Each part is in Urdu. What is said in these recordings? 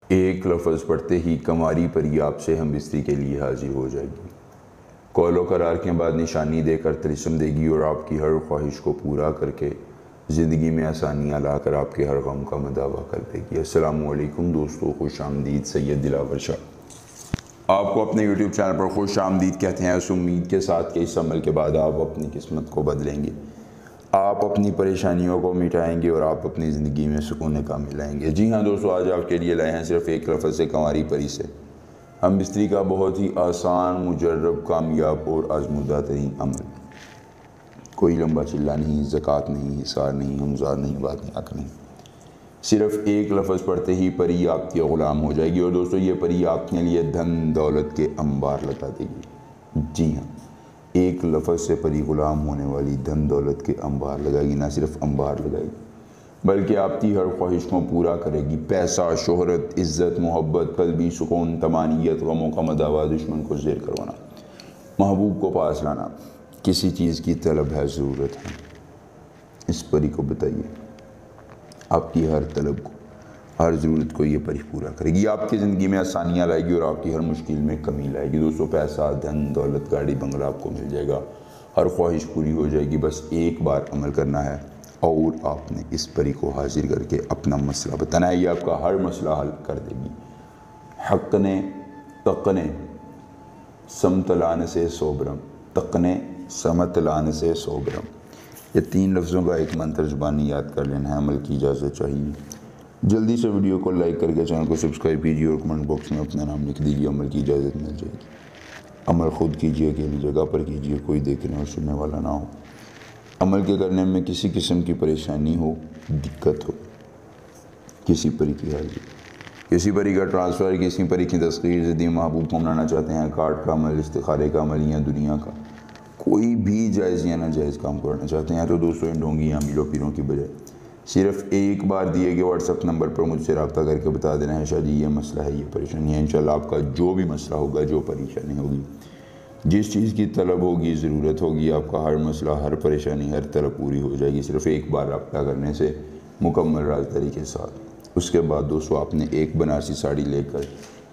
ایک لفظ پڑھتے ہی کماری پری آپ سے ہم بستری کے لیے حاضر ہو جائے گی، قول و قرار کے بعد نشانی دے کر طلسم دے گی اور آپ کی ہر خواہش کو پورا کر کے زندگی میں آسانیاں لا کر آپ کے ہر غم کا مداوع کر دے گی۔ السلام علیکم دوستو، خوش آمدید۔ سید دلاور شاہ آپ کو اپنے یوٹیوب چینل پر خوش آمدید کہتے ہیں، اس امید کے ساتھ کہ اس عمل کے بعد آپ اپنی قسمت کو بدلیں گے، آپ اپنی پریشانیوں کو مٹائیں گے اور آپ اپنی زندگی میں سکون کامل لائیں گے۔ جی ہاں دوستو، آج آپ کے لیے لائے ہیں صرف ایک لفظ سے کنواری پری سے ہم بستری کا بہت ہی آسان، مجرب، کامیاب اور آزمودہ ترین عمل۔ کوئی لمبا چلا نہیں، زکوٰۃ نہیں، حصار نہیں، ہمزاد نہیں، بات نہیں، حق نہیں۔ صرف ایک لفظ پڑھتے ہی پری آپ کی غلام ہو جائے گی، اور دوستو یہ پری آپ کے لیے دھن دولت کے انبار لگا دے گی۔ جی ہاں، ایک لفظ سے پری غلام ہونے والی دھن دولت کے انبار لگائے گی، نہ صرف انبار لگائے گی بلکہ آپ کی ہر خواہش کو پورا کرے گی۔ پیسہ، شہرت، عزت، محبت، قلبی سکون، طمانینت، غموں کا مداوع، دشمن کو زیر کروانا، محبوب کو پاس لانا، کسی چیز کی طلب ہے، ضرورت ہے، اس پری کو بتائیے۔ آپ کی ہر طلب کو، ہر ضرورت کو یہ پری پورا کرے گی، آپ کی زندگی میں آسانیاں لائے گی اور آپ کی ہر مشکل میں کمی لائے گی۔ دوستو پیسہ، دھن، دولت، گاڑی، بنگلہ آپ کو مل جائے گا، ہر خواہش پوری ہو جائے گی، بس ایک بار عمل کرنا ہے اور آپ نے اس پری کو حاضر کر کے اپنا مسئلہ بتانا ہے، یہ آپ کا ہر مسئلہ حل کر دے گی۔ حقنے تقنے سمت لان سے صوبرم، تقنے سمت لان سے صوبرم، یہ 3 لفظوں کا ایک منتر زبانی یاد کر لینا ہے، عمل کی اجازت چاہیے۔ جلدی سے ویڈیو کو لائک کر کے چینل کو سبسکرائب کیجیے اور کمنٹ باکس میں اپنا نام لکھ دیجیے، عمل کی اجازت مل جائے گی۔ عمل خود کیجیے، اکیلی جگہ پر کیجیے، کوئی دیکھنے اور سننے والا نہ ہو۔ عمل کے کرنے میں کسی قسم کی پریشانی ہو، دقت ہو، کسی پری کی حاضری، کسی پری کا ٹرانسفر، کسی پری کی تسخیر، ضدی محبوب کو منانا چاہتے ہیں، کارڈ کا عمل، استخارے کا عمل یا دنیا کا کوئی بھی جائز یا ناجائز کام کرنا چاہتے ہیں تو دوستو ان ڈھونگی یا میلوں پیروں کی بجائے صرف ایک بار دیے گئے واٹس ایپ نمبر پر مجھ سے رابطہ کر کے بتا دینا ہے، شاہ جی یہ مسئلہ ہے، یہ پریشانی ہے، انشاءاللہ آپ کا جو بھی مسئلہ ہوگا، جو پریشانی ہوگی، جس چیز کی طلب ہوگی، ضرورت ہوگی، آپ کا ہر مسئلہ، ہر پریشانی، ہر طلب پوری ہو جائے گی، صرف ایک بار رابطہ کرنے سے، مکمل رازداری کے ساتھ۔ اس کے بعد دوستو آپ نے ایک بنارسی ساڑی لے کر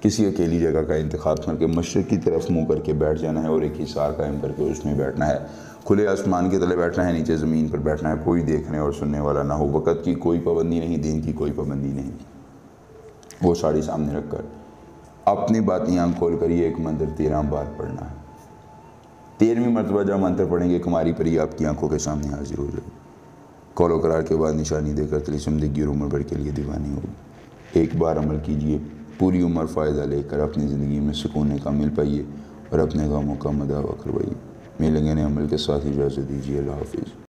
کسی اکیلی جگہ کا انتخاب کر کے مشرق کی طرف منہ کر کے بیٹھ جانا ہے اور ایک حصار قائم کر کے اس میں بیٹھنا ہے، کھلے آسمان کے تلے بیٹھنا ہے، نیچے زمین پر بیٹھنا ہے، کوئی دیکھنے اور سننے والا نہ ہو، وقت کی کوئی پابندی نہیں، دین کی کوئی پابندی نہیں۔ وہ ساڑی سامنے رکھ کر اپنی باتیں آنکھ کھول کر یہ ایک منتر 13 بار پڑھنا ہے۔ 13ویں مرتبہ جب منتر پڑھیں گے کماری پری آپ کی آنکھوں کے سامنے حاضر ہو جائے گی، قول و قرار کے بعد نشانی دے کر طلسم دے گی اور عمر بھر کے لیے دیوانی ہوگی۔ ایک بار عمل کیجئے، پوری عمر فائدہ لے کر اپنی زندگی میں سکون کامل پائیے اور اپنے غموں کا مداوع کروائیے۔ ملیں گے نئے عمل کے ساتھ، اجازت دیجیے، اللہ حافظ۔